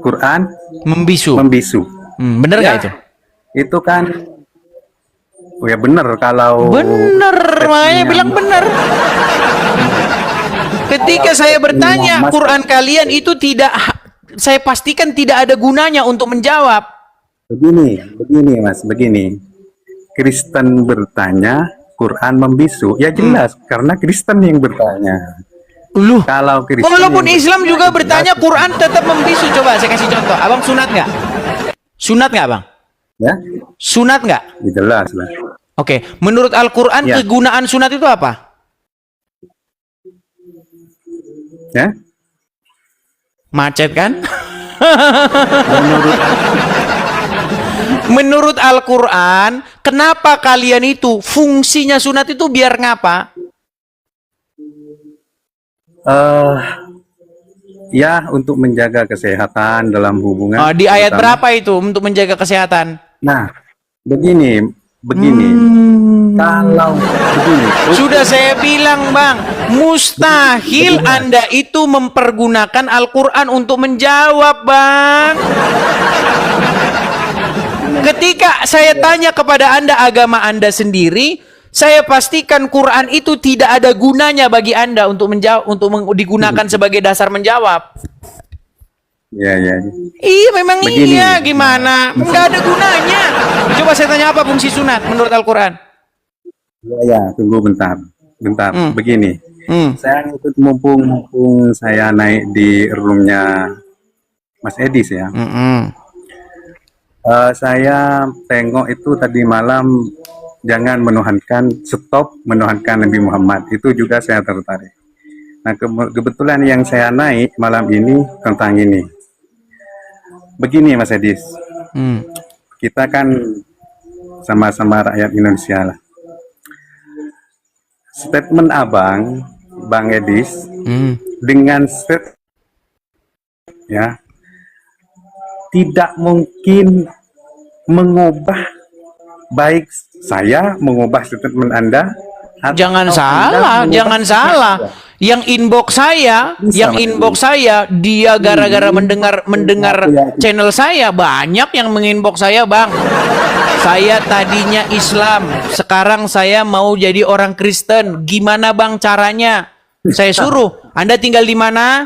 Quran Membisu. membisu. Bener nggak Ya, itu? itu kan, oh ya benar kalau Bener, makanya statementnya bilang bener. Ketika saya statementnya bertanya, Mas, Quran kalian itu tidak, saya pastikan tidak ada gunanya untuk menjawab. begini Mas, begini. Kristen bertanya, Quran membisu. Ya jelas, karena Kristen yang bertanya. Loh, Kalau Kristen walaupun yang Islam bertanya, juga ya jelas bertanya, Quran tetap membisu. Coba saya kasih contoh. Abang sunat nggak? Sunat nggak, Bang? ya, Sunat nggak? ya jelas lah. Oke, menurut Al-Quran Ya, kegunaan sunat itu apa? ya. Macet kan? Menurut Menurut Al-Quran, kenapa kalian itu fungsinya sunat itu biar ngapa? eh ya untuk menjaga kesehatan dalam hubungan Di ayat terutama. berapa itu untuk menjaga kesehatan? Nah, begini, kalau begini, Sudah saya bilang, Bang, mustahil Anda itu mempergunakan Al-Quran untuk menjawab, Bang. Ketika saya tanya kepada Anda agama Anda sendiri, saya pastikan Quran itu tidak ada gunanya bagi Anda untuk menjawab, digunakan sebagai dasar menjawab. ya, ya. Iya, memang Begini, iya. Gimana? Nggak ada gunanya. Coba saya tanya, apa fungsi sunat menurut Al-Quran? ya, tunggu bentar, Begini, saya ikut mumpung saya naik di roomnya Mas Edis ya. Saya tengok itu tadi malam, jangan stop menuhankan Nabi Muhammad. Itu juga saya tertarik. Nah, kebetulan yang saya naik malam ini tentang ini. Begini Mas Edis, kita kan sama-sama rakyat Indonesia lah. Statement Abang, Bang Edis, dengan ya, tidak mungkin mengubah, baik saya mengubah statement Anda, Jangan atau salah, Anda jangan salah. Yang inbox saya, dia gara-gara mendengar channel saya, banyak yang menginbox saya, Bang. Saya tadinya Islam, sekarang saya mau jadi orang Kristen. Gimana, Bang, caranya? Saya suruh, Anda tinggal di mana?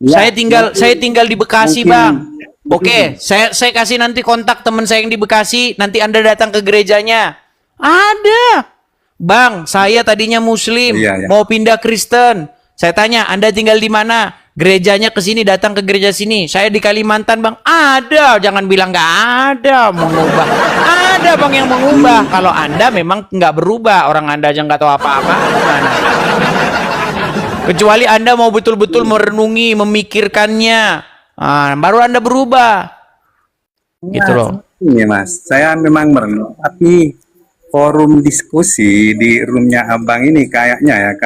Ya, Saya tinggal di Bekasi, mungkin, Bang. Oke, saya kasih nanti kontak teman saya yang di Bekasi. Nanti Anda datang ke gerejanya. Ada. Bang, saya tadinya Muslim, Iya, ya. mau pindah Kristen. Saya tanya, Anda tinggal di mana? Gerejanya ke sini, datang ke gereja sini. Saya di Kalimantan, Bang. Ada. Jangan bilang nggak ada mengubah. Ada, Bang, yang mengubah. Kalau Anda memang nggak berubah, orang Anda aja nggak tahu apa-apa. Gimana? Kecuali Anda mau betul-betul merenungi, memikirkannya. Baru Anda berubah. Gitu loh. Ini Mas, saya memang merenung, tapi forum diskusi di roomnya Abang ini kayaknya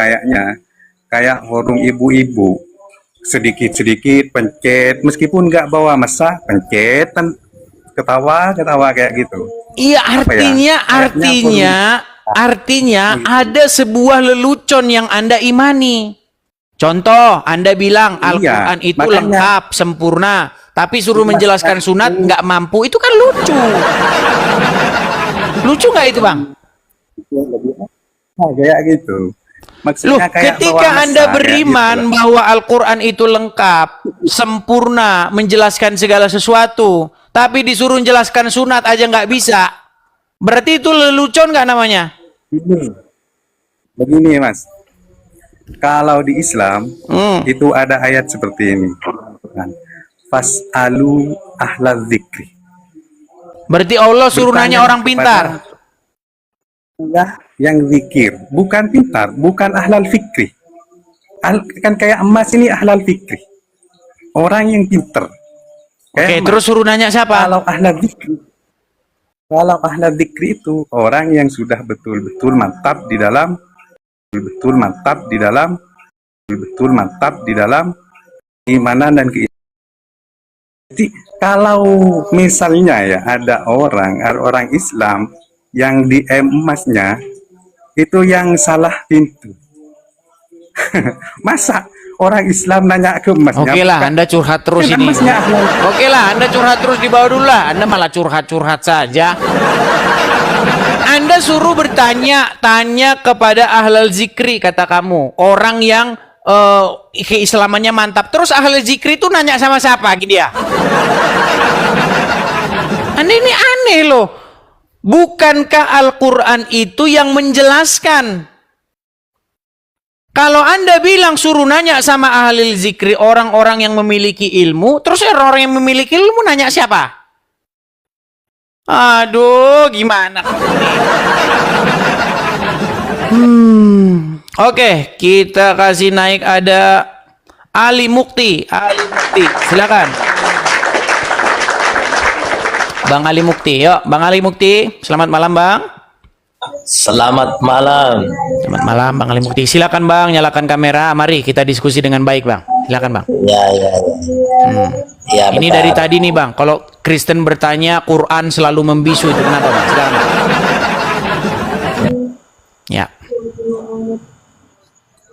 kayak forum ibu-ibu, sedikit-sedikit pencet, meskipun nggak bawa masa, pencet, ketawa kayak gitu. Iya, Kayaknya artinya ada sebuah lelucon yang Anda imani. Contoh, Anda bilang Al-Quran itu makanya lengkap, sempurna, tapi suruh menjelaskan sunat nggak mampu. Itu kan lucu. Lucu nggak itu, Bang? kayak gitu. Loh, Maksudnya kayak ketika bawa Anda masa, beriman gitu. bahwa Al-Quran itu lengkap, sempurna, menjelaskan segala sesuatu, tapi disuruh menjelaskan sunat aja nggak bisa, berarti itu lelucon nggak namanya? Begini Mas, kalau di Islam itu ada ayat seperti ini, fas'alu ahlal dzikri. Berarti Allah suruh nanya orang pintar. Allah yang zikir, bukan pintar, bukan ahlal fikri. Kan kayak emas ini ahlal fikri, orang yang pintar. Oke, terus suruh nanya siapa? Kalau ahlal dzikri itu orang yang sudah betul-betul mantap di dalam keimanan dan keimanan. Jadi kalau misalnya ya ada orang Islam yang DM emasnya itu yang salah pintu. Masa orang Islam nanya ke masnya. Oke lah, Anda curhat terus Kan ini. masnya ahlul. Oke lah, Anda curhat terus di bawah dulu lah. Anda malah curhat-curhat saja. Anda suruh tanya kepada ahlul zikri, kata kamu. Orang yang keislamannya mantap. Terus ahlul zikri itu nanya sama siapa dia? Anda ini aneh loh. Bukankah Al-Quran itu yang menjelaskan? Kalau Anda bilang suruh nanya sama ahli zikri, orang-orang yang memiliki ilmu, terus orang yang memiliki ilmu nanya siapa? Aduh, gimana? Oke, kita kasih naik ada Ali Mukti. Ali Mukti, silakan. Bang Ali Mukti, yuk. Bang Ali Mukti, selamat malam Bang. Selamat malam. Selamat malam Bang Ali Mukti. Silakan Bang, nyalakan kamera. Mari kita diskusi dengan baik Bang. Silakan Bang. Ya. Ya, Ini betul. dari tadi nih Bang. Kalau Kristen bertanya Quran selalu membisu itu kenapa Bang? Silakan Bang. Ya.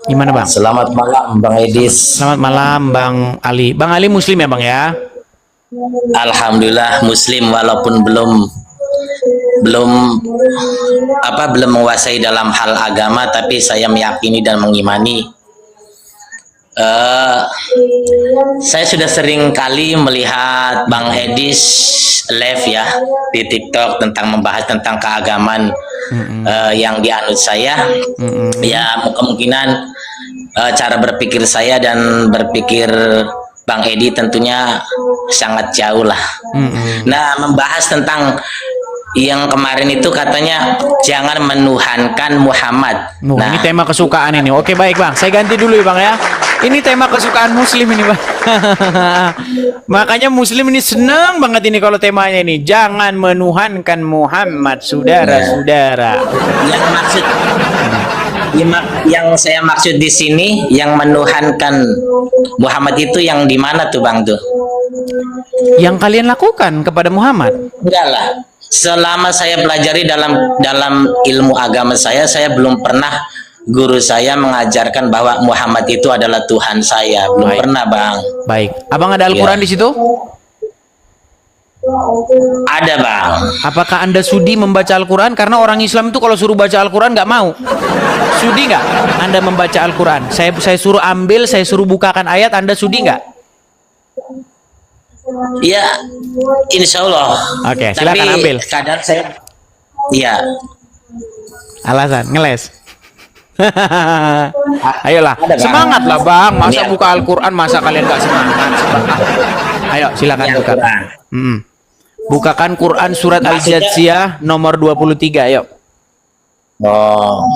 Gimana Bang? Selamat malam Bang Edis. Selamat malam Bang Ali. Bang Ali Muslim ya Bang ya? Alhamdulillah Muslim walaupun belum menguasai dalam hal agama, tapi saya meyakini dan mengimani. Saya sudah sering kali melihat Bang Edis live ya di TikTok tentang membahas tentang keagamaan yang dianut saya. Ya kemungkinan cara berpikir saya dan berpikir Bang Edi tentunya sangat jauh lah. Nah, membahas tentang yang kemarin itu katanya jangan menuhankan Muhammad. Ini tema kesukaan ini. Oke baik Bang, saya ganti dulu ya Bang ya. Ini tema kesukaan Muslim ini Bang. Makanya Muslim ini senang banget ini kalau temanya ini. Jangan menuhankan Muhammad, saudara-saudara. Yang saya maksud di sini yang menuhankan Muhammad itu yang di mana tuh Bang tuh? Yang kalian lakukan kepada Muhammad? Enggak lah. Selama saya pelajari dalam ilmu agama saya belum pernah guru saya mengajarkan bahwa Muhammad itu adalah Tuhan saya. Belum pernah Bang. Baik. Abang ada Al-Quran di situ? Ada Bang. Apakah Anda sudi membaca Al-Quran? Karena orang Islam itu kalau suruh baca Al-Quran nggak mau. Sudi nggak Anda membaca Al-Quran? Saya suruh ambil, saya suruh bukakan ayat, Anda sudi nggak? Ya, insya Allah. Oke, silakan ambil. Kadang saya, ya. Alasan, ngeles. Ayolah, Ada, Bang. semangat lah Bang. Masa Ini buka Al-Quran, masa kalian nggak semangat? Ayo, silakan Ini buka. Al-Quran. Bukakan Quran surat Maksudnya- Al-Jathiyah nomor 23, ayo. Oh.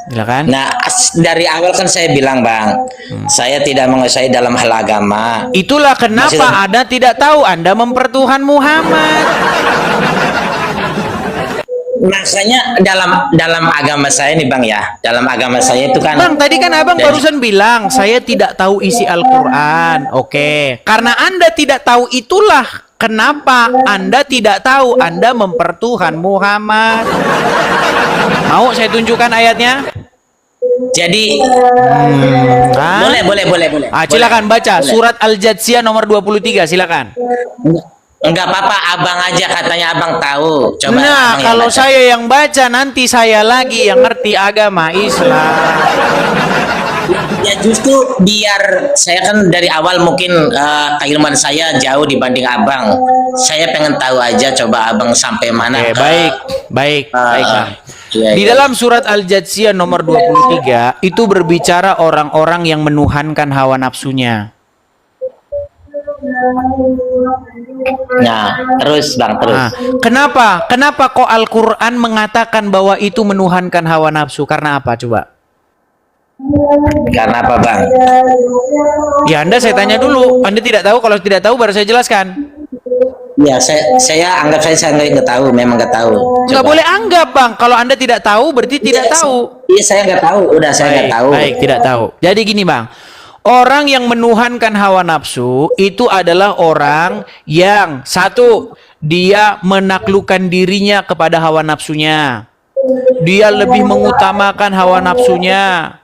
Silakan. Nah, dari awal kan saya bilang Bang, saya tidak menguasai dalam hal agama. Itulah kenapa Maksudnya- Anda tidak tahu Anda mempertuhan Muhammad. Makanya dalam agama saya nih Bang ya, dalam agama saya itu kan. Bang, tadi kan Abang Jadi- barusan bilang saya tidak tahu isi Al-Quran. Oke, karena Anda tidak tahu itulah kenapa Anda tidak tahu Anda mempertuhan Muhammad. Mau saya tunjukkan ayatnya? Jadi Hah? boleh. Silakan baca Boleh. surat Al-Jathiyah nomor 23, silakan. Enggak apa-apa, Abang aja katanya Abang tahu. Coba Nah, Abang yang kalau baca. saya yang baca nanti saya lagi yang ngerti agama Islam. Ya justru biar saya kan dari awal mungkin keilmuan saya jauh dibanding Abang. Saya pengen tahu aja coba Abang sampai mana. Oke, baik, Bang. Iya, Di iya. dalam surat Al-Jathiyah nomor 23 itu berbicara orang-orang yang menuhankan hawa nafsunya. Nah, terus Bang, terus. Nah, kenapa kok Al-Quran mengatakan bahwa itu menuhankan hawa nafsu? Karena apa coba? Karena apa Bang? Ya Anda saya tanya dulu. Anda tidak tahu, kalau tidak tahu baru saya jelaskan. Ya, saya anggap saya nggak tahu, memang nggak tahu. Nggak Coba. boleh anggap Bang. Kalau Anda tidak tahu berarti tidak tahu. Iya, saya nggak tahu. Udah saya nggak tahu. Baik, tidak tahu. Jadi gini Bang, orang yang menuhankan hawa nafsu itu adalah orang yang satu, dia menaklukkan dirinya kepada hawa nafsunya. Dia lebih mengutamakan hawa nafsunya.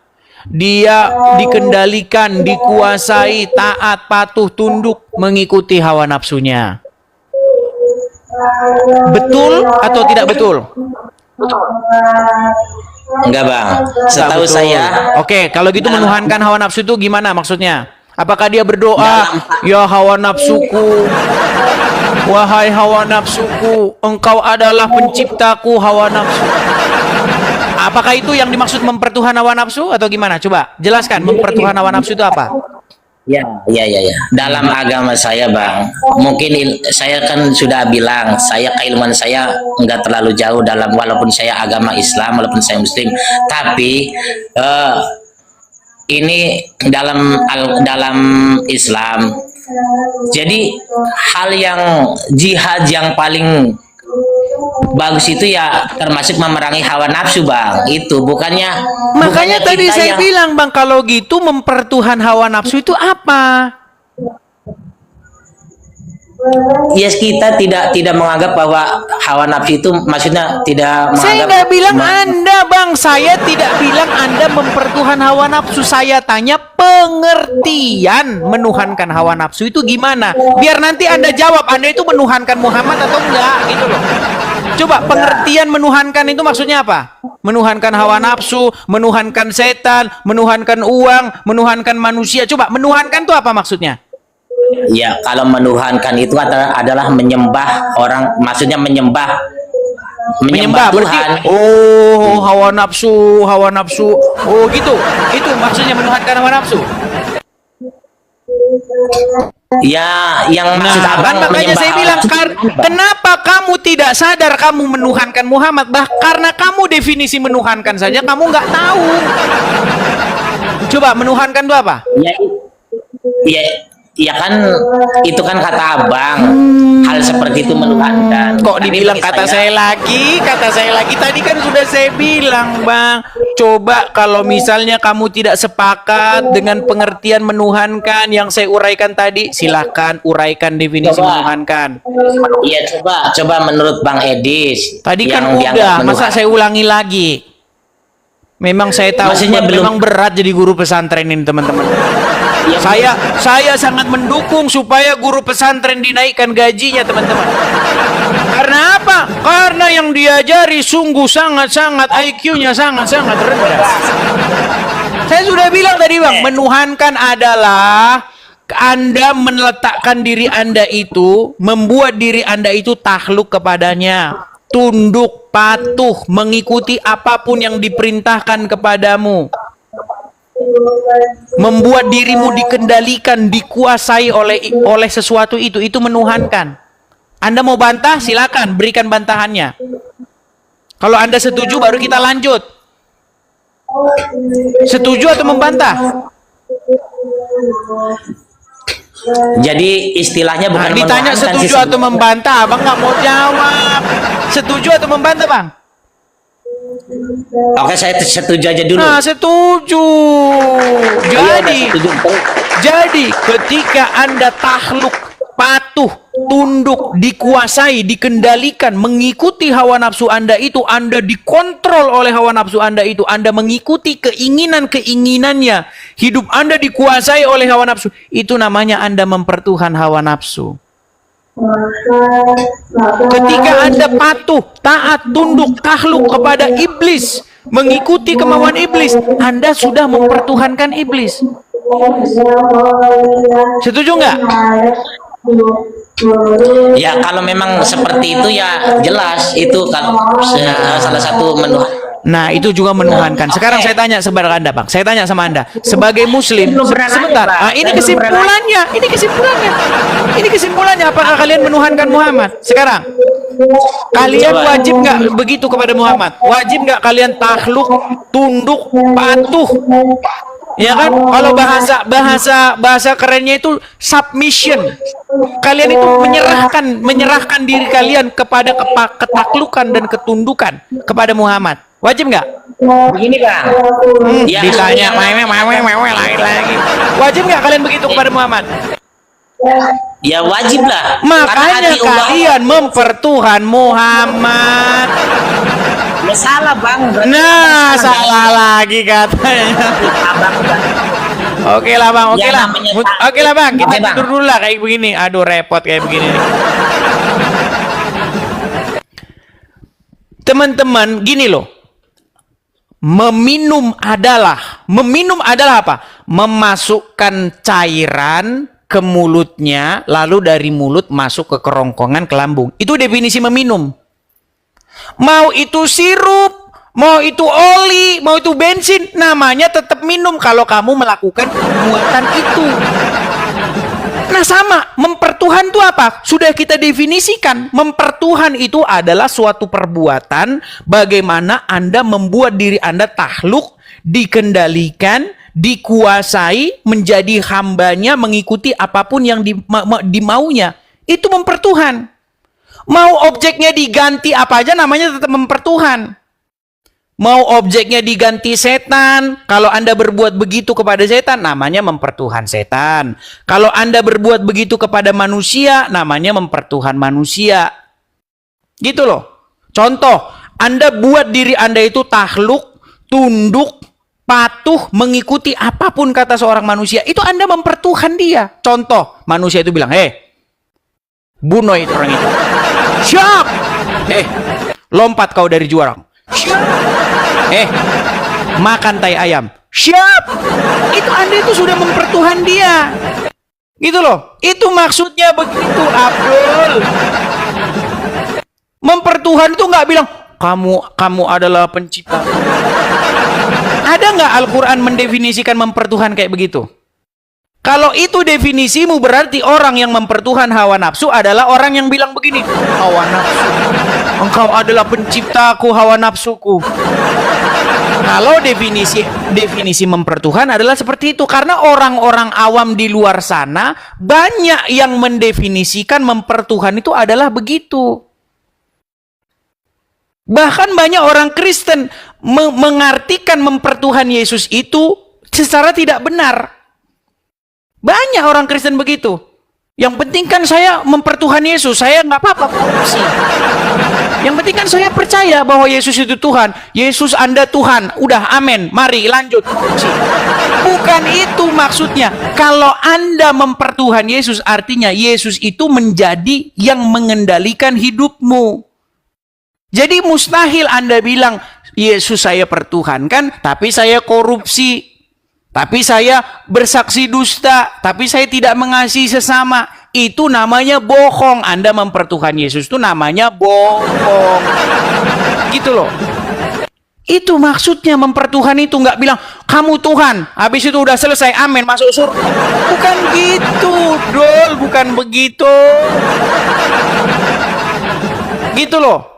Dia dikendalikan, dikuasai, taat, patuh, tunduk, mengikuti hawa nafsunya. Betul atau tidak betul? Enggak bang, setahu Betul. saya. Oke, kalau gitu menuhankan hawa nafsu itu gimana maksudnya? Apakah dia berdoa, ya hawa nafsuku, wahai hawa nafsuku, engkau adalah penciptaku hawa nafsu. Apakah itu yang dimaksud mempertuhan hawa nafsu atau gimana? Coba jelaskan, mempertuhan hawa nafsu itu apa? Ya. Dalam agama saya bang, mungkin saya kan sudah bilang, saya keilmuan saya nggak terlalu jauh dalam, walaupun saya agama Islam, walaupun saya Muslim, tapi ini dalam Islam. Jadi hal yang jihad yang paling bagus itu ya termasuk memerangi hawa nafsu bang. Itu bukannya Tadi kita saya bilang bang, kalau gitu mempertuhan hawa nafsu itu apa? ya kita tidak menganggap bahwa hawa nafsu itu maksudnya tidak menganggap. Saya nggak bilang Anda bang, saya tidak bilang Anda mempertuhan hawa nafsu. Saya tanya pengertian menuhankan hawa nafsu itu gimana? Biar nanti Anda jawab, Anda itu menuhankan Muhammad atau enggak gitu loh. Coba pengertian menuhankan itu maksudnya apa? Menuhankan hawa nafsu, menuhankan setan, menuhankan uang, menuhankan manusia. Coba menuhankan itu apa maksudnya? Ya, kalau menuhankan itu adalah menyembah orang, maksudnya menyembah Berarti, Tuhan. oh hawa nafsu, oh gitu, itu maksudnya menuhankan hawa nafsu. Ya, yang maksud Nah, kan abang makanya menyembah saya hawa bilang, nafsu itu apa? kenapa kamu tidak sadar kamu menuhankan Muhammad? Karena kamu definisi menuhankan saja kamu nggak tahu. Coba menuhankan itu apa? Ya, ya kan itu kan kata abang, hal seperti itu menuhankan. Kok Tapi dibilang bagi kata saya lagi? Tadi kan sudah saya bilang bang. Coba kalau misalnya kamu tidak sepakat dengan pengertian menuhankan yang saya uraikan tadi, silakan uraikan definisi Coba. menuhankan. Iya, coba menurut Bang Edis. Tadi kan yang dianggap udah, masa menuhankan. saya ulangi lagi? Memang saya tahu Maksudnya belum- memang berat jadi guru pesantren ini teman-teman. Ya, Saya sangat mendukung supaya guru pesantren dinaikkan gajinya teman-teman. Karena apa? Karena yang diajari sungguh sangat-sangat IQ-nya sangat-sangat rendah. Saya sudah bilang tadi bang, menuhankan adalah Anda meletakkan diri Anda itu, membuat diri Anda itu takluk kepadanya, tunduk, patuh, mengikuti apapun yang diperintahkan kepadamu. Membuat dirimu dikendalikan, dikuasai oleh sesuatu itu menuhankan. Anda mau bantah, silakan berikan bantahannya. Kalau Anda setuju baru kita lanjut. Setuju atau membantah? Jadi istilahnya bukan Ditanya menuhankan setuju sih, atau membantah, abang nggak mau jawab. Setuju atau membantah bang? Oke, saya setuju aja dulu. Nah, setuju. Setuju. Jadi ketika Anda takluk, patuh, tunduk, dikuasai, dikendalikan, mengikuti hawa nafsu Anda itu, Anda dikontrol oleh hawa nafsu Anda itu, Anda mengikuti keinginan-keinginannya, hidup Anda dikuasai oleh hawa nafsu, itu namanya Anda mempertuhan hawa nafsu. Ketika Anda patuh, taat, tunduk, takluk kepada iblis, mengikuti kemauan iblis, Anda sudah mempertuhankan iblis. Setuju nggak? Ya, kalau memang seperti itu ya jelas itu kalau salah satu Nah, itu juga menuhankan. Sekarang saya tanya kepada Anda, Bang. Saya tanya sama Anda, sebagai muslim, sebentar. Ini kesimpulannya. Ini kesimpulannya apakah kalian menuhankan Muhammad? Sekarang, kalian wajib nggak begitu kepada Muhammad? Wajib nggak kalian takluk, tunduk, patuh? Ya kan? Kalau bahasa kerennya itu submission. Kalian itu menyerahkan diri kalian kepada ketaklukan dan ketundukan kepada Muhammad. Wajib nggak? begini Bang. Ya, Ditanya lagi. Wajib nggak kalian begitu kepada Muhammad? ya wajib lah. Makanya Karena hati Allah- kalian mempertuhan Muhammad. Ya, salah bang. Berarti Nah, abang salah lagi katanya. abang bang. Oke lah bang, oke Ya, lah. namanya Oke lah bang, kita Oke, Bang. tidur dulu lah kayak begini. Aduh repot kayak begini. Teman-teman, gini loh. Meminum adalah apa? Memasukkan cairan ke mulutnya, lalu dari mulut masuk ke kerongkongan ke lambung. Itu definisi meminum. Mau itu sirup, mau itu oli, mau itu bensin, namanya tetap minum kalau kamu melakukan perbuatan itu. Nah sama, mempertuhan itu apa? Sudah kita definisikan. Mempertuhan itu adalah suatu perbuatan bagaimana Anda membuat diri Anda takluk, dikendalikan, dikuasai, menjadi hambanya, mengikuti apapun yang dimaunya. Itu mempertuhan. Mau objeknya diganti apa aja namanya tetap mempertuhan. Mau objeknya diganti setan, kalau Anda berbuat begitu kepada setan, namanya mempertuhan setan. Kalau Anda berbuat begitu kepada manusia, namanya mempertuhan manusia. Gitu loh. Contoh, Anda buat diri Anda itu takluk, tunduk, patuh, mengikuti apapun kata seorang manusia. Itu Anda mempertuhan dia. Contoh, manusia itu bilang, bunuh itu orang itu. Siap! Lompat kau dari jurang. Makan tai ayam. Siap. Itu Anda itu sudah mempertuhan dia. Gitu loh. Itu maksudnya begitu, Abdul. Mempertuhan itu nggak bilang kamu adalah pencipta. Ada nggak Al-Quran mendefinisikan mempertuhan kayak begitu? Kalau itu definisimu berarti orang yang mempertuhan hawa nafsu adalah orang yang bilang begini, hawa nafsu, engkau adalah penciptaku, hawa nafsuku. Kalau definisi mempertuhan adalah seperti itu, karena orang-orang awam di luar sana banyak yang mendefinisikan mempertuhan itu adalah begitu. Bahkan banyak orang Kristen mengartikan mempertuhan Yesus itu secara tidak benar. Banyak orang Kristen begitu. Yang penting kan saya mempertuhan Yesus, saya nggak apa-apa korupsi. Yang penting kan saya percaya bahwa Yesus itu Tuhan. Yesus Anda Tuhan, udah amin, mari lanjut korupsi. Bukan itu maksudnya. Kalau Anda mempertuhan Yesus, artinya Yesus itu menjadi yang mengendalikan hidupmu. Jadi mustahil Anda bilang, Yesus saya pertuhankan, tapi saya korupsi. Tapi saya bersaksi dusta, tapi saya tidak mengasihi sesama. Itu namanya bohong. Anda mempertuhan Yesus itu namanya bohong. Gitu loh. Itu maksudnya mempertuhan itu. Nggak bilang, kamu Tuhan. Habis itu udah selesai, amin, masuk surga. Bukan gitu, Dol. Bukan begitu. Gitu loh.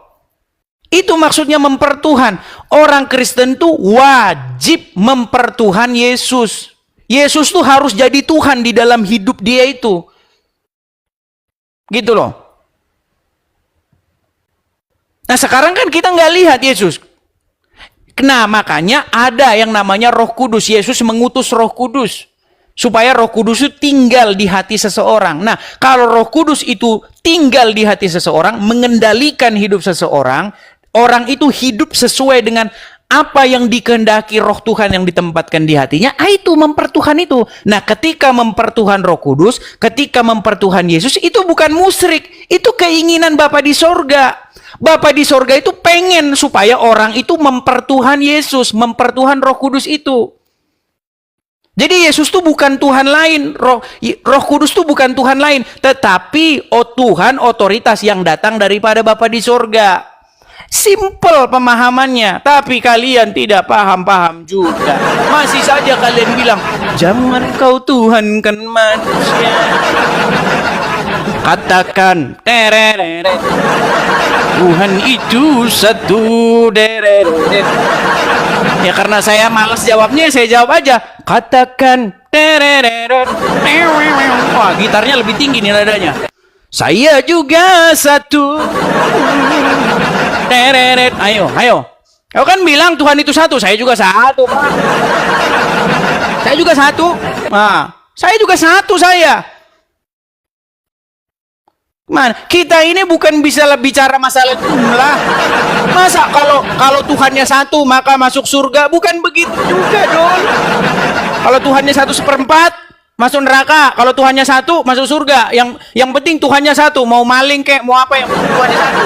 Itu maksudnya mempertuhan. Orang Kristen tuh wajib mempertuhan Yesus. Yesus tuh harus jadi Tuhan di dalam hidup dia itu. Gitu loh. Nah sekarang kan kita nggak lihat Yesus. Nah makanya ada yang namanya Roh Kudus. Yesus mengutus Roh Kudus. Supaya Roh Kudus itu tinggal di hati seseorang. Nah kalau Roh Kudus itu tinggal di hati seseorang, mengendalikan hidup seseorang, orang itu hidup sesuai dengan apa yang dikehendaki roh Tuhan yang ditempatkan di hatinya, itu mempertuhan itu. Nah, ketika mempertuhan Roh Kudus, ketika mempertuhan Yesus, itu bukan musyrik, itu keinginan Bapa di sorga. Bapa di sorga itu pengen supaya orang itu mempertuhan Yesus, mempertuhan Roh Kudus itu. Jadi Yesus itu bukan Tuhan lain, Roh Kudus itu bukan Tuhan lain, tetapi Tuhan otoritas yang datang daripada Bapa di sorga. Simple pemahamannya, tapi kalian tidak paham-paham juga. Masih saja kalian bilang, jangan kau tuhankan manusia. Katakan, tereret, Tuhan itu satu, tereret. Ya karena saya malas jawabnya, saya jawab aja. Katakan, tereret. Wah, gitarnya lebih tinggi nih nadanya. Saya juga satu. Tereret. Ayo. Kau kan bilang Tuhan itu satu, saya juga satu, Pak. Saya juga satu. Nah, saya juga satu saya. Man, kita ini bukan bisa bicara masalah jumlah. Masa kalau Tuhannya satu maka masuk surga? Bukan begitu juga dong. Kalau Tuhannya 1/4 masuk neraka. Kalau Tuhannya satu masuk surga. Yang penting Tuhannya satu. Mau maling kek, mau apa yang penting Tuhannya satu.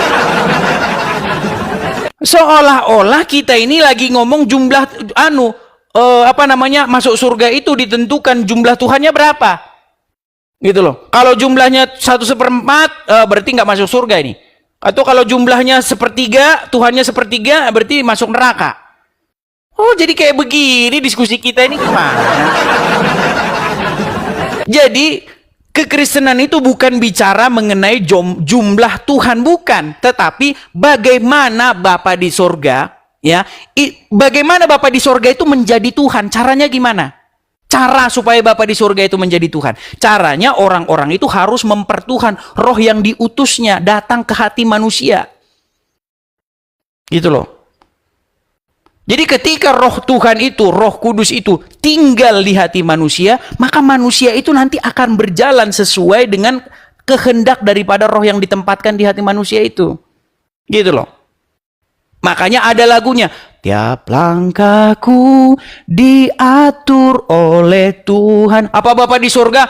Seolah-olah kita ini lagi ngomong jumlah masuk surga itu ditentukan jumlah Tuhannya berapa. Gitu loh. Kalau jumlahnya 1/4 berarti nggak masuk surga ini. Atau kalau jumlahnya 1/3, Tuhannya 1/3 berarti masuk neraka. Oh, jadi kayak begini diskusi kita ini gimana? Jadi kekristenan itu bukan bicara mengenai jumlah Tuhan, bukan, tetapi bagaimana Bapa di sorga, ya, bagaimana Bapa di sorga itu menjadi Tuhan. Caranya gimana? Cara supaya Bapa di surga itu menjadi Tuhan. Caranya orang-orang itu harus mempertuhan roh yang diutusnya datang ke hati manusia. Gitu loh. Jadi ketika roh Tuhan itu, roh kudus itu tinggal di hati manusia, maka manusia itu nanti akan berjalan sesuai dengan kehendak daripada roh yang ditempatkan di hati manusia itu. Gitu loh. Makanya ada lagunya. Tiap langkahku diatur oleh Tuhan. Apa Bapak di surga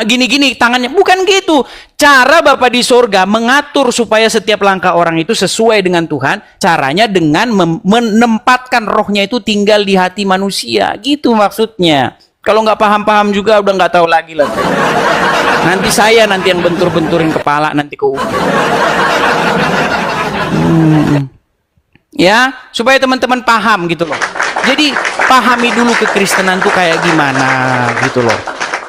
gini-gini tangannya? Bukan gitu. Cara Bapak di surga mengatur supaya setiap langkah orang itu sesuai dengan Tuhan. Caranya dengan menempatkan rohnya itu tinggal di hati manusia. Gitu maksudnya. Kalau nggak paham-paham juga udah nggak tahu lagi lah. Nanti saya yang bentur-benturin kepala nanti ke ya, supaya teman-teman paham gitu loh. Jadi pahami dulu kekristenan tuh kayak gimana gitu loh.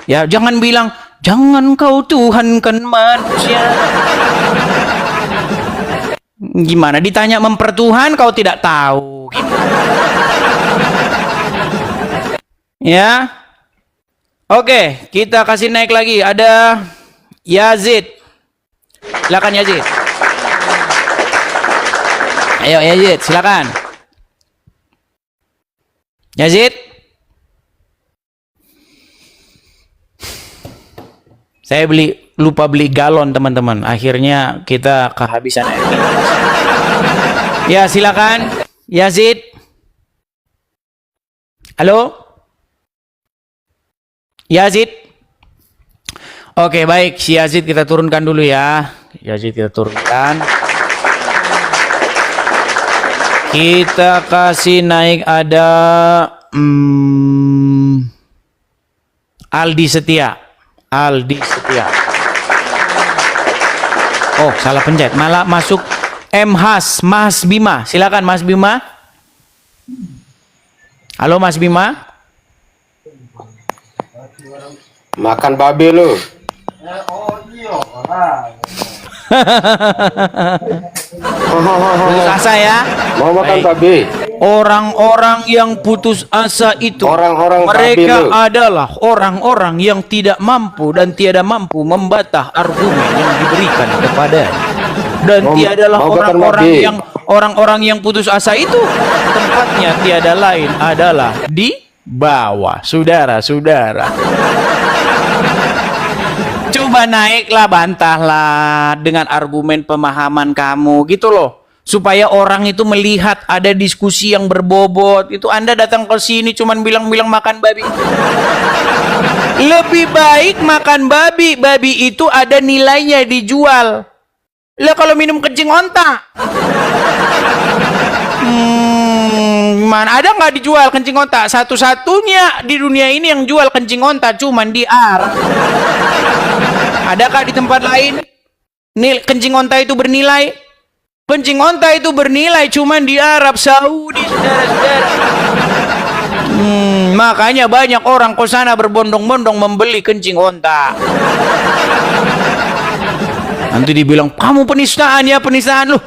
Ya, jangan bilang jangan kau tuhankan manusia. Gimana ditanya mempertuhan kau tidak tahu gimana. Ya. Oke, kita kasih naik lagi. Ada Yazid. Silakan Yazid. Ayo Yazid, silakan. Yazid. Saya lupa beli galon teman-teman. Akhirnya kita kehabisan air minum. Ya, silakan Yazid. Halo? Yazid. Oke, baik. Si Yazid kita turunkan dulu ya. Yazid kita turunkan. Kita kasih naik ada Aldi Setia. Aldi Setia. Oh, salah pencet. Malah masuk Mas Bima. Silakan Mas Bima. Halo Mas Bima. Makan babi lu. Putus asa ya. Mau makan Baik. babi. Orang-orang yang putus asa itu, Orang-orang mereka babi lu. adalah orang-orang yang tidak mampu dan tiada mampu membatah argumen yang diberikan kepadanya. Dan tiadalah orang-orang yang putus asa itu tempatnya tiada lain adalah di bawah. Saudara-saudara, coba naiklah, bantahlah dengan argumen pemahaman kamu gitu loh. Supaya orang itu melihat ada diskusi yang berbobot. Itu Anda datang ke sini cuman bilang-bilang makan babi. Lebih baik makan babi. Babi itu ada nilainya dijual. Lah kalau minum kencing onta. Mana ada nggak dijual kencing onta? Satu-satunya di dunia ini yang jual kencing onta cuman di Arab. Adakah di tempat lain? Kencing onta itu bernilai? Kencing onta itu bernilai cuman di Arab Saudi, saudara-saudara. Makanya banyak orang ke sana berbondong-bondong membeli kencing onta. Nanti dibilang, kamu penistaan ya, penistaan. Loh,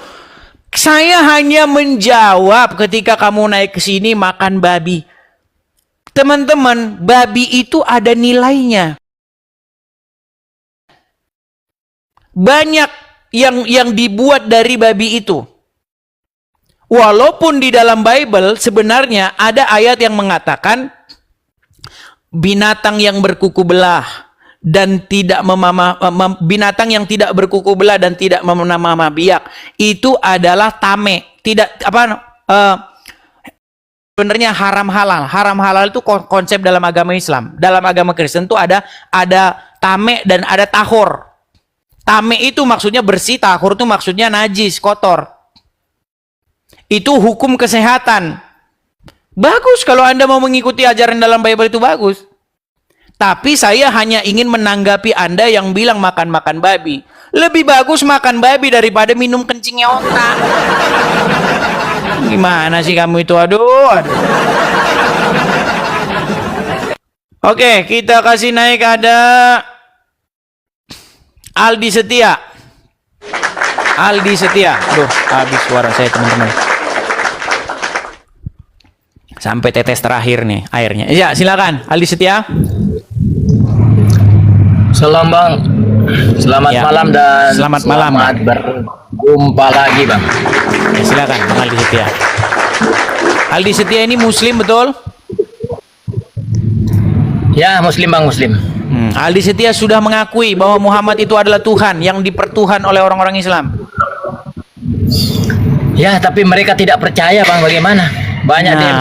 saya hanya menjawab ketika kamu naik ke sini makan babi. Teman-teman, babi itu ada nilainya. Banyak yang dibuat dari babi itu. Walaupun di dalam Bible sebenarnya ada ayat yang mengatakan binatang yang berkuku belah, dan tidak binatang yang tidak berkuku belah dan tidak memamah biak, itu adalah tame. Tidak sebenarnya haram halal. Haram halal itu konsep dalam agama Islam. Dalam agama Kristen itu ada tame dan ada tahor. Tame itu maksudnya bersih, tahor itu maksudnya najis, kotor. Itu hukum kesehatan. Bagus kalau Anda mau mengikuti ajaran dalam Bible itu bagus. Tapi saya hanya ingin menanggapi Anda yang bilang makan-makan babi. Lebih bagus makan babi daripada minum kencingnya otak. Gimana sih kamu itu? Aduh. Oke, kita kasih naik ada Aldi Setia. Aldi Setia. Aduh, habis suara saya teman-teman. Sampai tetes terakhir nih airnya. Ya, silakan Aldi Setia. Salam Bang. Selamat Ya. malam dan Selamat malam, Bang. berjumpa lagi Bang. Ya, silakan Bang Aldi Setia. Aldi Setia ini Muslim betul? Ya, Muslim Bang, Muslim. Aldi Setia sudah mengakui bahwa Muhammad itu adalah Tuhan yang dipertuhan oleh orang-orang Islam. Ya, tapi mereka tidak percaya Bang, bagaimana? Banyak DM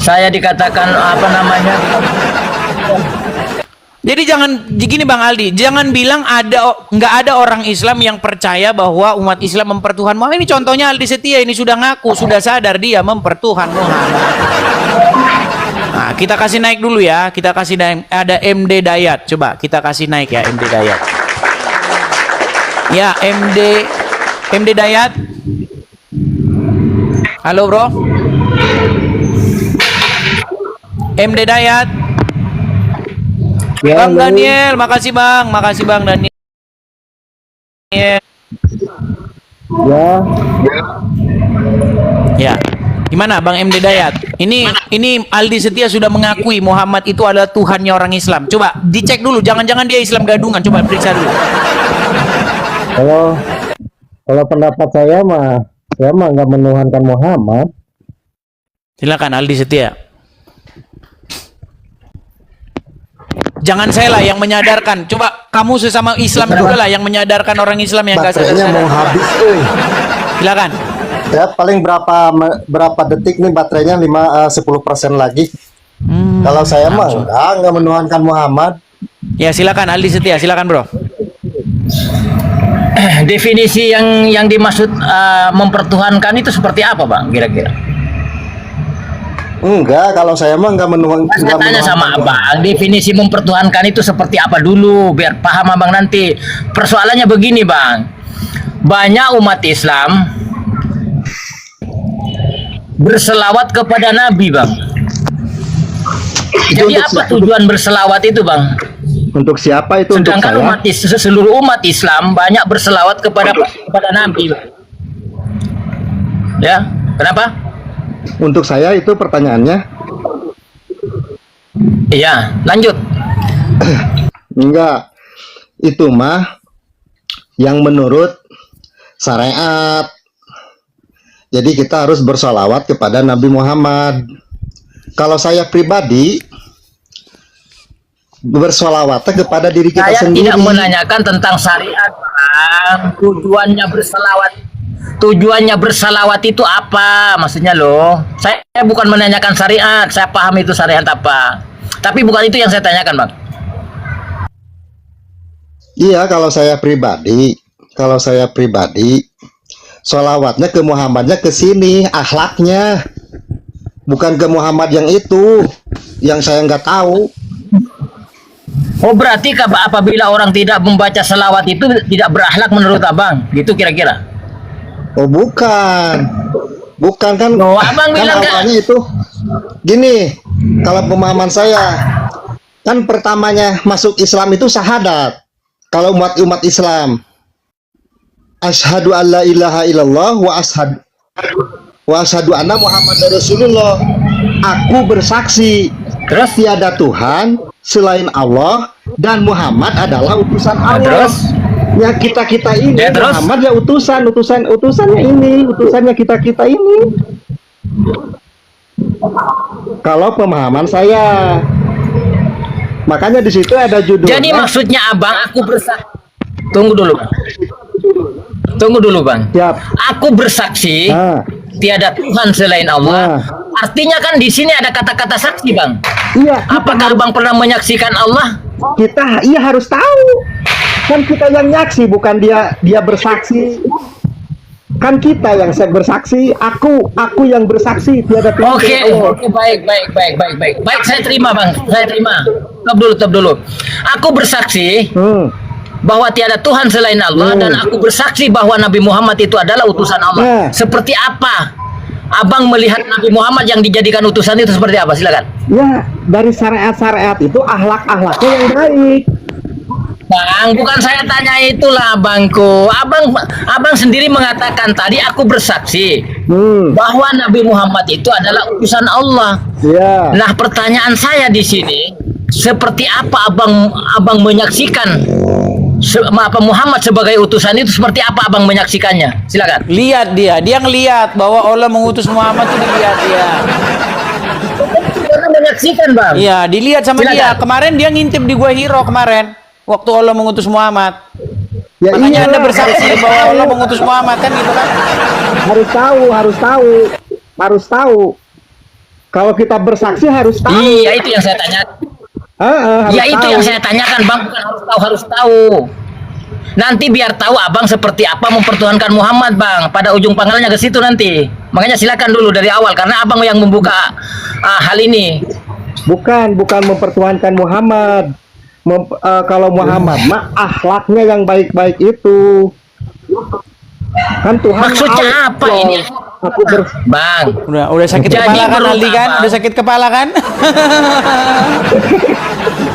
saya dikatakan apa namanya? Jadi jangan gini Bang Aldi, jangan bilang nggak ada orang Islam yang percaya bahwa umat Islam mempertuhan Muhammad. Ini contohnya Aldi Setia, ini sudah ngaku, sudah sadar dia mempertuhan Muhammad. Nah, kita kasih naik dulu ya, kita kasih naik. Ada MD Dayat, coba kita kasih naik ya MD Dayat. Ya MD Dayat. Halo bro. MD Dayat. Ya, Bang Daniel, makasih Bang Daniel. Ya, gimana Bang MD Dayat? Ini Aldi Setia sudah mengakui Muhammad itu adalah Tuhannya orang Islam. Coba dicek dulu, jangan-jangan dia Islam gadungan. Coba periksa dulu. Kalau pendapat saya mah nggak menuhankan Muhammad. Silakan Aldi Setia. Jangan saya lah yang menyadarkan. Coba kamu sesama Islam juga lah yang menyadarkan orang Islam yang nggak sadar. Baterainya mau habis, Silakan. Ya paling berapa detik nih baterainya 10% lagi. Kalau saya mah nggak menuhankan Muhammad. Ya silakan Aldi Setia, silakan bro. Definisi yang dimaksud mempertuhankan itu seperti apa Bang, kira-kira? Enggak, kalau saya mah nggak menuhankan. Saya tanya sama Abang, definisi mempertuhankan itu seperti apa dulu, biar paham Abang nanti. Persoalannya begini Bang, banyak umat Islam berselawat kepada Nabi Bang. Jadi apa tujuan berselawat itu Bang? Untuk siapa itu? Sedangkan Untuk saya? seluruh umat Islam banyak berselawat kepada Nabi. Ya, kenapa? Untuk saya itu pertanyaannya. Iya, lanjut. Enggak, itu mah yang menurut syariat. Jadi kita harus bersolawat kepada Nabi Muhammad. Kalau saya pribadi bersolawat kepada diri kita Saya sendiri. tidak menanyakan tentang syariat, Bang. Tujuannya bersalawat itu apa? Maksudnya loh. Saya bukan menanyakan syariat. Saya paham itu syariat apa. Tapi bukan itu yang saya tanyakan, Bang. Iya, kalau saya pribadi, sholawatnya ke Muhammadnya ke sini, akhlaknya, bukan ke Muhammad yang itu, yang saya nggak tahu. Oh, berarti apabila orang tidak membaca selawat itu tidak berakhlak menurut Abang, gitu kira-kira? Oh, bukan kan? Oh, Abang kan bilang awalnya itu gini, kalau pemahaman saya, kan pertamanya masuk Islam itu syahadat. Kalau umat Islam, asyhadu alla ilaha illallah wa asyhadu anna Muhammadar Rasulullah. Aku bersaksi Terus tiada Tuhan selain Allah dan Muhammad adalah utusan Allah. terus Ya kita ini Ya, terus? Muhammad ya utusannya ini, utusannya kita ini. Kalau pemahaman saya. Makanya di situ ada judulnya. Jadi maksudnya abang, aku bersaksi. Tunggu dulu, Bang. Tunggu dulu, Bang. Siap. Aku bersaksi Ah. tiada Tuhan selain Allah. Artinya kan di sini ada kata-kata saksi, Bang. Iya. Apakah abang pernah menyaksikan Allah? Kita iya harus tahu. Kan kita yang nyaksi, bukan dia bersaksi. Kan kita yang bersaksi, aku yang bersaksi tiada Tuhan Oke, selain Allah. oke, baik. Baik, saya terima, Bang. Saya terima. Stop dulu. Aku bersaksi bahwa tiada Tuhan selain Allah dan aku bersaksi bahwa Nabi Muhammad itu adalah utusan Allah. Seperti apa abang melihat Nabi Muhammad yang dijadikan utusan itu seperti apa? Silakan. Ya, dari syariat-syariat itu akhlak-akhlaknya yang baik. Bang, bukan saya tanya itulah, Bangku. Abang sendiri mengatakan tadi aku bersaksi bahwa Nabi Muhammad itu adalah utusan Allah. Ya. Nah, pertanyaan saya di sini, seperti apa abang menyaksikan Muhammad sebagai utusan itu, seperti apa abang menyaksikannya? Silakan. Lihat dia ngelihat bahwa Allah mengutus Muhammad itu, dilihat dia. Kita menyaksikan, Bang. Iya, dilihat sama Silakan. dia. Kemarin dia ngintip di Gua Hiro kemarin waktu Allah mengutus Muhammad. Ya, Makanya iyalah, Anda bersaksi harus bahwa tahu. Allah mengutus Muhammad kan gitu kan? Harus tahu. Kalau kita bersaksi harus tahu. Iya, itu yang saya tanya. Harus Ya, itu tahu. yang saya tanyakan, Bang. Bukan harus tahu. Nanti biar tahu abang seperti apa mempertuhankan Muhammad, Bang. Pada ujung pangkalnya ke situ nanti. Makanya silakan dulu dari awal karena abang yang membuka hal ini. Bukan mempertuhankan Muhammad. Kalau Muhammad mah akhlaknya yang baik-baik itu. Kan Tuhan Maksudnya Allah. apa ini? Bang, Udah sakit Jadi kepala kan menurut Aldi kan? Abang- Udah sakit kepala kan?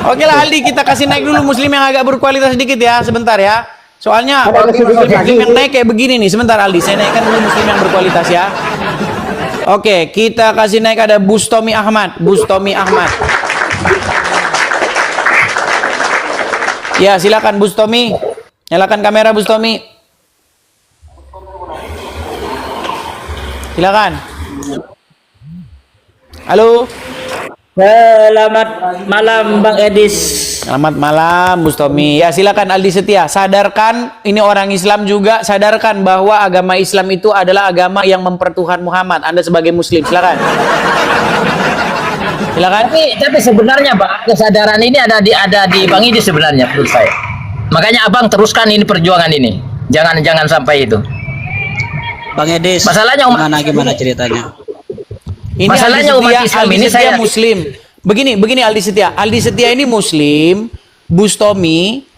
Oke lah Aldi, kita kasih naik dulu muslim yang agak berkualitas sedikit ya, sebentar ya. Soalnya Ada muslim lagi. yang naik kayak begini nih, sebentar Aldi, saya naikkan dulu muslim yang berkualitas ya. Oke, kita kasih naik ada Bustomi Ahmad. Ya, silakan Bustomi. Nyalakan kamera Bustomi. Silakan. Halo. Selamat malam Bang Edis. Selamat malam Bustomi. Ya, silakan Aldi Setia. Sadarkan, ini orang Islam juga, sadarkan bahwa agama Islam itu adalah agama yang mempertuhan Muhammad. Anda sebagai muslim, silakan. Silakan. tapi sebenarnya, Bang, kesadaran ini ada di Bang Idi sebenarnya menurut saya. Makanya abang teruskan ini perjuangan ini. Jangan sampai itu. Bang Edis. Masalahnya gimana ceritanya? Ini Masalahnya Aldi Setia, umat Islam Aldi ini Setia saya- muslim. Begini Aldi Setia. Aldi Setia ini muslim, Bustomi.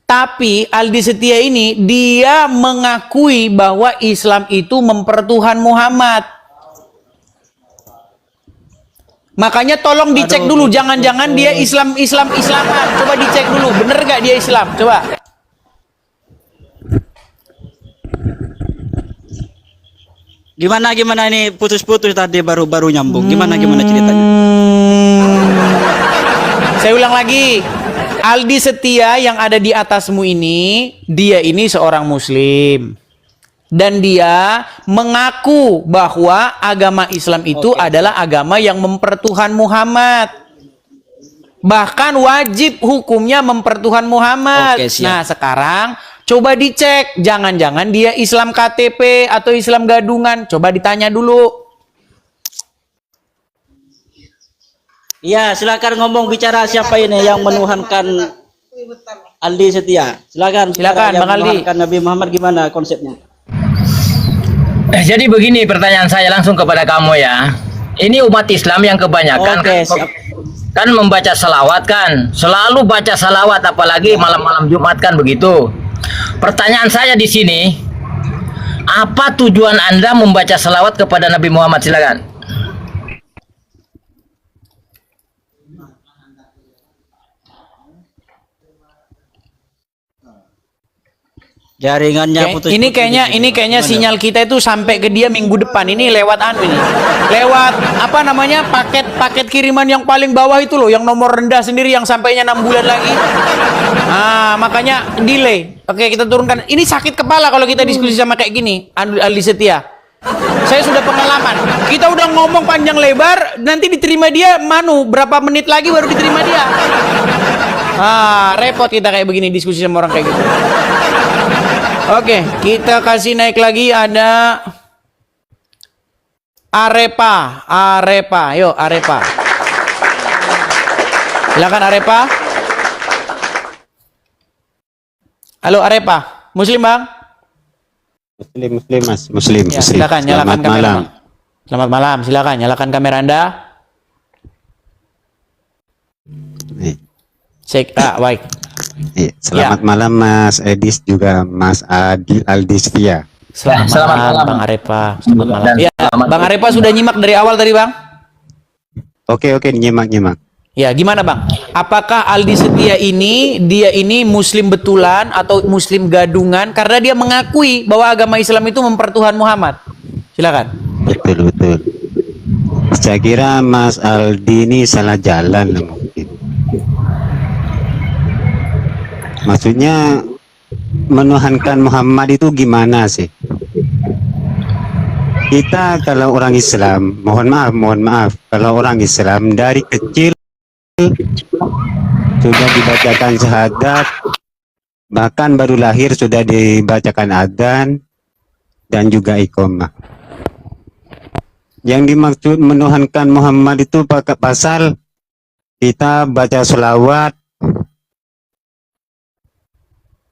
Tapi Aldi Setia ini dia mengakui bahwa Islam itu mempertuhan Muhammad. Makanya tolong dicek dulu, jangan-jangan dia Islaman. Coba dicek dulu, bener gak dia Islam? Coba. Gimana ini putus-putus tadi baru nyambung. Gimana ceritanya? Saya ulang lagi. Aldi Setia yang ada di atasmu ini, dia ini seorang muslim. Dan dia mengaku bahwa agama Islam itu adalah agama yang mempertuhan Muhammad. Bahkan wajib hukumnya mempertuhan Muhammad. Oke, siap. Nah, sekarang coba dicek. Jangan-jangan dia Islam KTP atau Islam gadungan. Coba ditanya dulu. Iya, silakan ngomong bicara siapa ini yang menuhankan Aldi Setia. Silakan yang Bang Aldi. menuhankan Nabi Muhammad gimana konsepnya? Jadi begini pertanyaan saya langsung kepada kamu ya. Ini umat Islam yang kebanyakan Oke, siap. kan membaca salawat kan. Selalu baca salawat apalagi malam-malam Jumat kan begitu. Pertanyaan saya di sini, apa tujuan Anda membaca salawat kepada Nabi Muhammad? Silakan. Jaringannya putus. Ini kayaknya sinyal kita itu sampai ke dia minggu depan. Ini lewat ini. Lewat apa namanya? Paket kiriman yang paling bawah itu loh, yang nomor rendah sendiri yang sampainya 6 bulan lagi. Ah, makanya delay. Oke, kita turunkan. Ini sakit kepala kalau kita diskusi sama kayak gini. Aldi Setia. Saya sudah pengalaman. Kita udah ngomong panjang lebar, nanti diterima dia berapa menit lagi baru diterima dia. Repot kita kayak begini diskusi sama orang kayak gitu. Oke, kita kasih naik lagi ada Arepa. Yuk, Arepa. Silakan Arepa. Halo Arepa, Muslim Bang? Muslim Mas, Muslim. Ya, Muslim. silakan nyalakan Selamat kamera. malam. Bang. Selamat malam, silakan nyalakan kamera Anda. Baik. Selamat malam Mas Edis juga Mas Aldi Setia. Selamat malam Bang Arepa. Selamat malam. Ya, Bang Arepa sudah nyimak dari awal tadi Bang? Oke, nyimak. Ya, gimana Bang? Apakah Aldi Setia dia ini Muslim betulan atau Muslim gadungan karena dia mengakui bahwa agama Islam itu mempertuhan Muhammad? Silakan. Betul. Saya kira Mas Aldi ini salah jalan mungkin. Maksudnya menuhankan Muhammad itu gimana sih? Kita kalau orang Islam, mohon maaf, kalau orang Islam dari kecil sudah dibacakan syahadat, bahkan baru lahir sudah dibacakan adzan dan juga iqamah. Yang dimaksud menuhankan Muhammad itu pakai pasal kita baca sholawat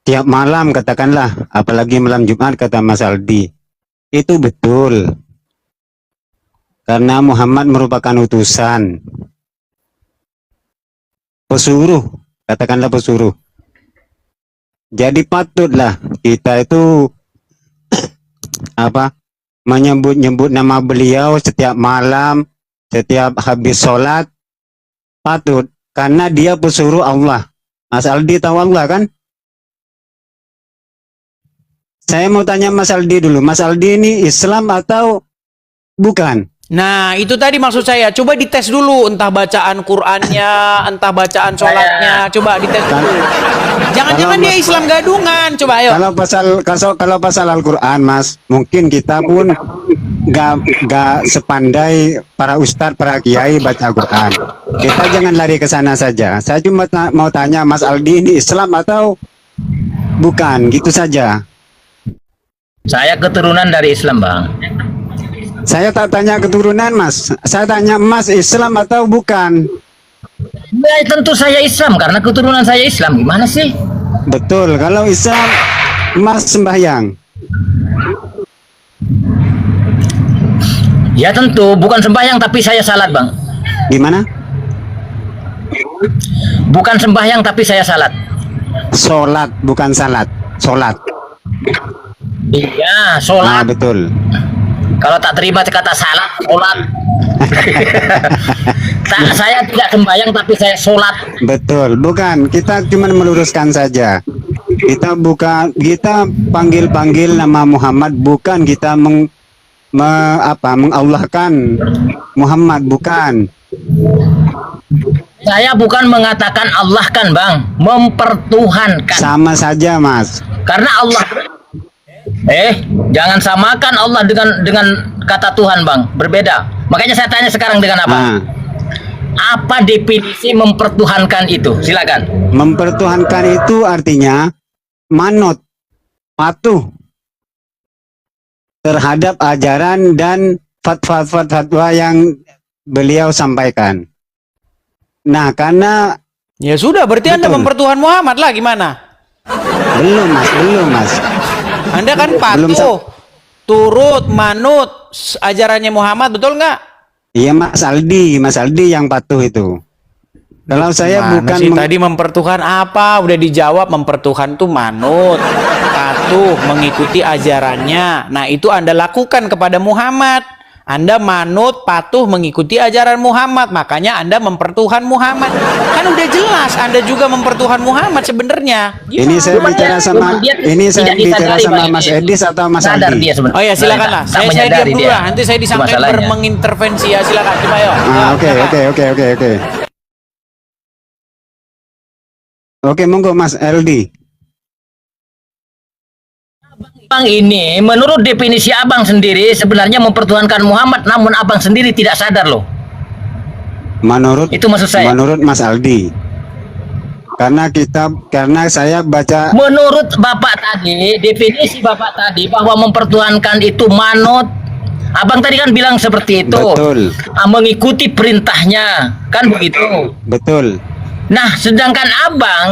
tiap malam katakanlah, apalagi malam Jumat kata Mas Aldi. Itu betul. Karena Muhammad merupakan utusan. Pesuruh, katakanlah pesuruh. Jadi patutlah kita itu menyebut nama beliau setiap malam, setiap habis sholat, patut. Karena dia pesuruh Allah. Mas Aldi tahu Allah kan? Saya mau tanya Mas Aldi dulu. Mas Aldi ini Islam atau bukan? Nah, itu tadi maksud saya. Coba dites dulu, entah bacaan Qur'annya, entah bacaan sholatnya. Coba dites dulu. Jangan-jangan dia Islam gadungan. Coba ayo. Kalau pasal Al-Quran, Mas, mungkin kita pun gak sepandai para ustadz, para kiai baca Al-Quran. Kita jangan lari ke sana saja. Saya cuma mau tanya Mas Aldi ini Islam atau bukan? Gitu saja. Saya keturunan dari Islam, Bang. Saya tak tanya keturunan, Mas. Saya tanya Mas Islam atau bukan? Ya, tentu saya Islam karena keturunan saya Islam. Gimana sih? Betul. Kalau Islam, Mas sembahyang. Ya tentu bukan sembahyang tapi saya salat, Bang. Gimana? Bukan sembahyang tapi saya salat. Sholat, bukan salat. Sholat. Iya, Nah, sholat. betul. Kalau tak terima kata salat, sholat. Saya tidak sembahyang tapi saya sholat. Betul, bukan. Kita cuma meluruskan saja. Kita panggil nama Muhammad, bukan kita mengallahkan Muhammad, bukan. Saya bukan mengatakan Allah kan, Bang, mempertuhankan. Sama saja, Mas. Karena Allah jangan samakan Allah dengan kata Tuhan, Bang. Berbeda. Makanya saya tanya sekarang dengan apa? Nah, Apa definisi mempertuhankan itu? Silakan. mempertuhankan itu artinya manut, patuh terhadap ajaran dan fatwa yang beliau sampaikan. Nah, karena Ya sudah, berarti Anda Betul. mempertuhan Muhammad lah, gimana? belum, Mas. Anda kan Belum patuh, turut, manut ajarannya Muhammad, betul nggak? Iya, Mas Aldi yang patuh itu. Kalau saya Mana bukan sih tadi mempertuhan apa? Udah dijawab, mempertuhan tuh manut, patuh, mengikuti ajarannya. Nah, itu Anda lakukan kepada Muhammad. Anda manut, patuh, mengikuti ajaran Muhammad. Makanya Anda mempertuhan Muhammad. Kan udah jelas Anda juga mempertuhan Muhammad sebenarnya. ini saya bicara sama tidak disadari, sama Bang. Mas Edis atau Mas Sadar Aldi? dia sebenarnya. Oh ya, silakan lah. Tak Saya diam menyadari dulu dia. lah. Nanti saya Itu disangka masalahnya. mengintervensi ya. Silakan, coba yo. Oke. Oke, monggo Mas Aldi. Abang ini menurut definisi abang sendiri sebenarnya mempertuhankan Muhammad, namun abang sendiri tidak sadar loh. Menurut Itu maksud saya. menurut Mas Aldi. Karena saya baca Menurut bapak tadi, definisi bapak tadi bahwa mempertuhankan itu manut. Abang tadi kan bilang seperti itu. betul, Mengikuti perintahnya, kan begitu. betul. Nah, sedangkan abang